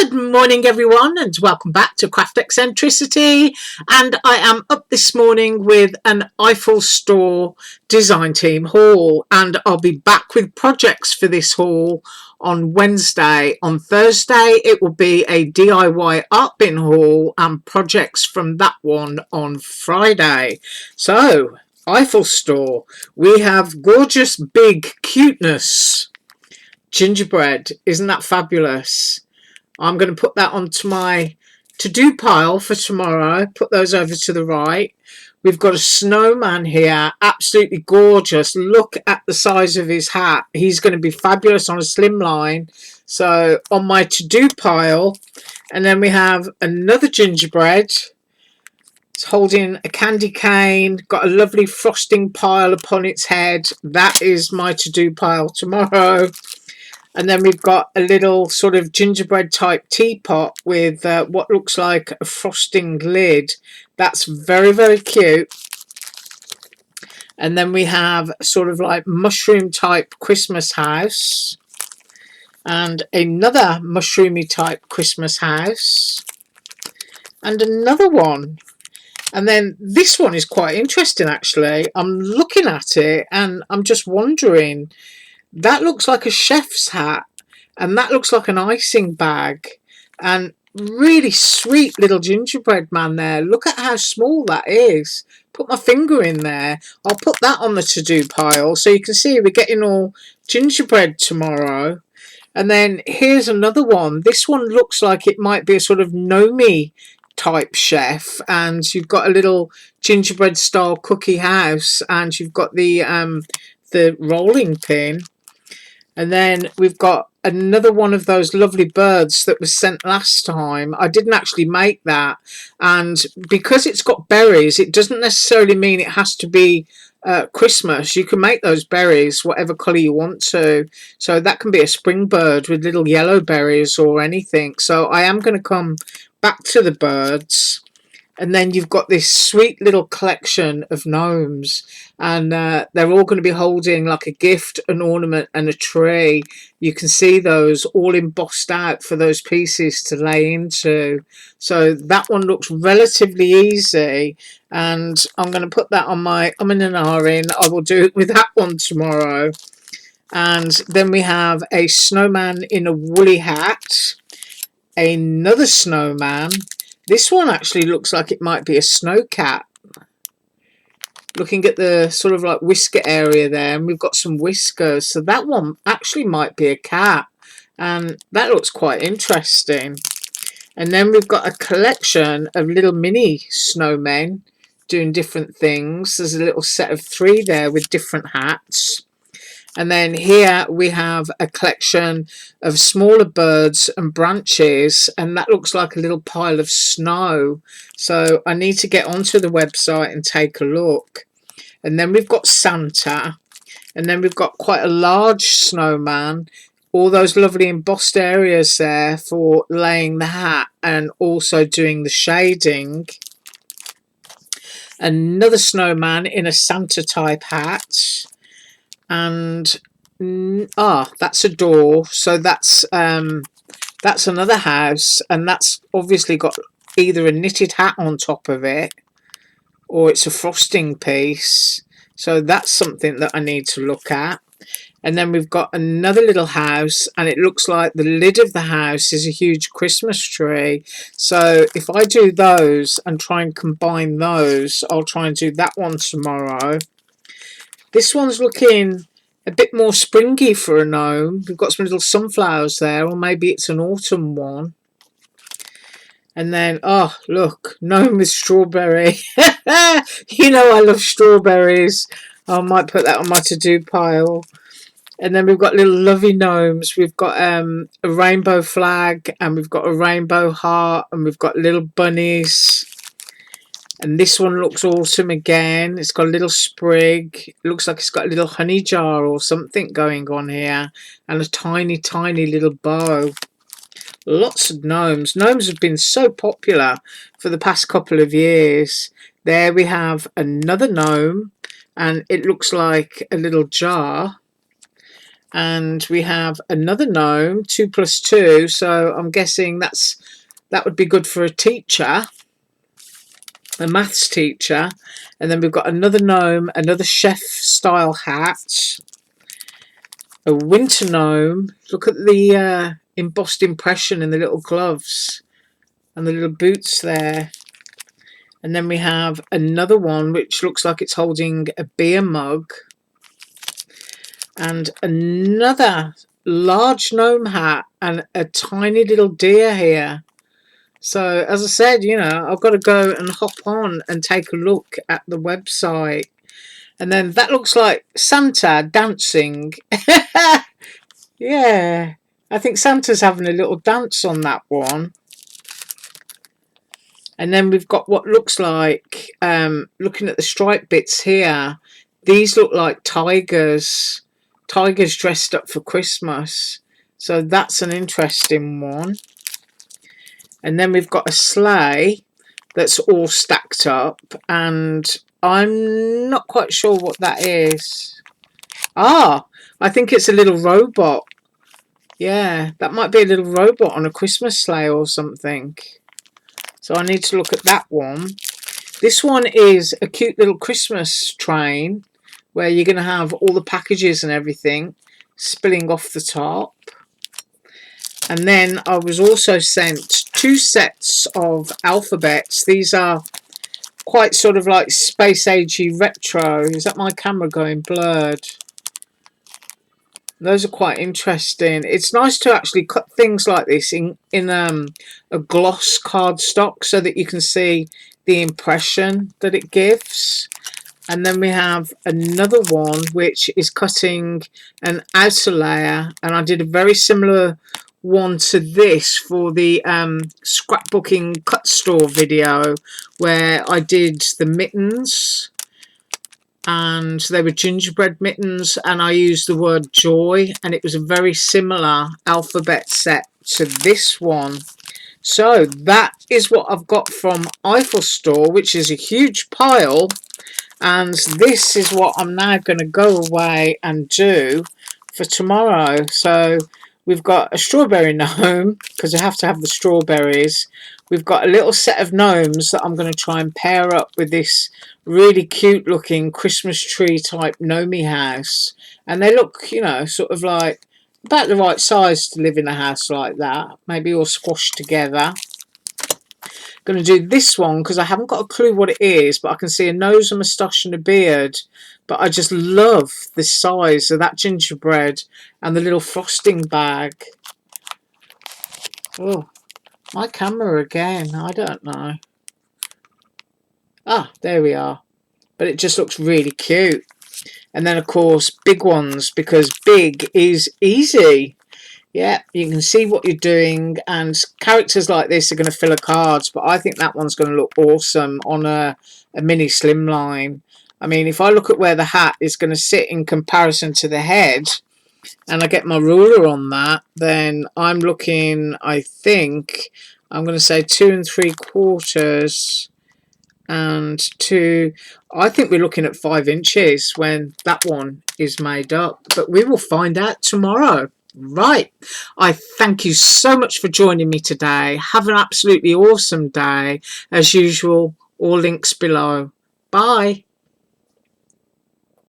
Good morning, everyone, and welcome back to Craft Eccentricity. And I am up this morning with an Eiffel store design team haul, and I'll be back with projects for this haul on Wednesday. On Thursday, it will be a DIY art bin haul and projects from that one on Friday. So, Eiffel store, we have gorgeous big cuteness gingerbread. Isn't that fabulous? I'm going to put that onto my to-do pile for tomorrow. Put those over to the right. We've got a snowman here. Absolutely gorgeous. Look at the size of his hat. He's going to be fabulous on a slim line. So on my to-do pile. And then we have another gingerbread. It's holding a candy cane. Got a lovely frosting pile upon its head. That is my to-do pile tomorrow. And then we've got a little sort of gingerbread type teapot with what looks like a frosting lid. That's very, very cute. And then we have sort of like mushroom type Christmas house. And another mushroomy type Christmas house. And another one. And then this one is quite interesting actually. I'm looking at it and I'm just wondering. That looks like a chef's hat, and that looks like an icing bag, and really sweet little gingerbread man there. Look at how small that is. Put my finger in there. I'll put that on the to-do pile so you can see we're getting all gingerbread tomorrow. And then here's another one. This one looks like it might be a sort of Nomi type chef, and you've got a little gingerbread style cookie house, and you've got the rolling pin. And then we've got another one of those lovely birds that was sent last time. I didn't actually make that. And because it's got berries, it doesn't necessarily mean it has to be Christmas. You can make those berries whatever colour you want to. So that can be a spring bird with little yellow berries or anything. So I am going to come back to the birds. And then you've got this sweet little collection of gnomes, and they're all going to be holding like a gift, an ornament and a tree. You can see those all embossed out for those pieces to lay into. So that one looks relatively easy, and I'm going to put that on my in and ahhing. I will do it with that one tomorrow. And then we have a snowman in a woolly hat, another snowman. This one actually looks like it might be a snow cat. Looking at the sort of like whisker area there, and we've got some whiskers. So that one actually might be a cat. And that looks quite interesting. And then we've got a collection of little mini snowmen doing different things. There's a little set of 3 there with different hats. And then here we have a collection of smaller birds and branches, and that looks like a little pile of snow. So I need to get onto the website and take a look. And then we've got Santa, and then we've got quite a large snowman. All those lovely embossed areas there for laying the hat and also doing the shading. Another snowman in a Santa type hat. And that's a door, so that's another house, and that's obviously got either a knitted hat on top of it or it's a frosting piece. So that's something that I need to look at. And then we've got another little house, and it looks like the lid of the house is a huge Christmas tree. So if I do those and try and combine those, I'll try and do that one tomorrow. This one's looking a bit more springy for a gnome. We've got some little sunflowers there, or maybe it's an autumn one. And then, oh, look, gnome with strawberry. You know I love strawberries. I might put that on my to-do pile. And then we've got little lovely gnomes. We've got a rainbow flag, and we've got a rainbow heart, and we've got little bunnies. And this one looks awesome again. It's got a little sprig. It looks like it's got a little honey jar or something going on here. And a tiny, tiny little bow. Lots of gnomes. Gnomes have been so popular for the past couple of years. There we have another gnome. And it looks like a little jar. And we have another gnome, 2 plus 2. So I'm guessing that would be good for a teacher, a maths teacher. And then we've got another gnome, another chef style hat, a winter gnome. Look at the embossed impression in the little gloves and the little boots there. And then we have another one which looks like it's holding a beer mug. And another large gnome hat and a tiny little deer here. So as I said, you know, I've got to go and hop on and take a look at the website. And then that looks like Santa dancing. Yeah, I think Santa's having a little dance on that one. And then we've got what looks like, looking at the stripe bits here, these look like tigers. Tigers dressed up for Christmas. So that's an interesting one. And then we've got a sleigh that's all stacked up. And I'm not quite sure what that is. Ah, I think it's a little robot. Yeah, that might be a little robot on a Christmas sleigh or something. So I need to look at that one. This one is a cute little Christmas train where you're going to have all the packages and everything spilling off the top. And then I was also sent 2 sets of alphabets. These are quite sort of like space agey retro. Is that my camera going blurred? Those are quite interesting. It's nice to actually cut things like this in a gloss cardstock so that you can see the impression that it gives. And then we have another one which is cutting an outer layer, and I did a very similar one to this for the scrapbooking cut store video where I did the mittens, and they were gingerbread mittens, and I used the word joy, and it was a very similar alphabet set to this one. So that is what I've got from Eiffel store, which is a huge pile. And this is what I'm now going to go away and do for tomorrow. So we've got a strawberry gnome, because I have to have the strawberries. We've got a little set of gnomes that I'm going to try and pair up with this really cute looking Christmas tree type gnomey house. And they look, you know, sort of like about the right size to live in a house like that. Maybe all squashed together. Going to do this one because I haven't got a clue what it is, but I can see a nose, a moustache and a beard. But I just love the size of that gingerbread and the little frosting bag. Oh, my camera again. I don't know. Ah, there we are. But it just looks really cute. And then, of course, big ones, because big is easy. Yeah, you can see what you're doing, and characters like this are going to fill a card, but I think that one's going to look awesome on a mini slimline. I mean, if I look at where the hat is going to sit in comparison to the head, and I get my ruler on that, then I'm looking, I think, I'm going to say 2 3/4 and 2, I think we're looking at 5 inches when that one is made up, but we will find out tomorrow. Right, I thank you so much for joining me today. Have an absolutely awesome day. As usual, all links below. Bye.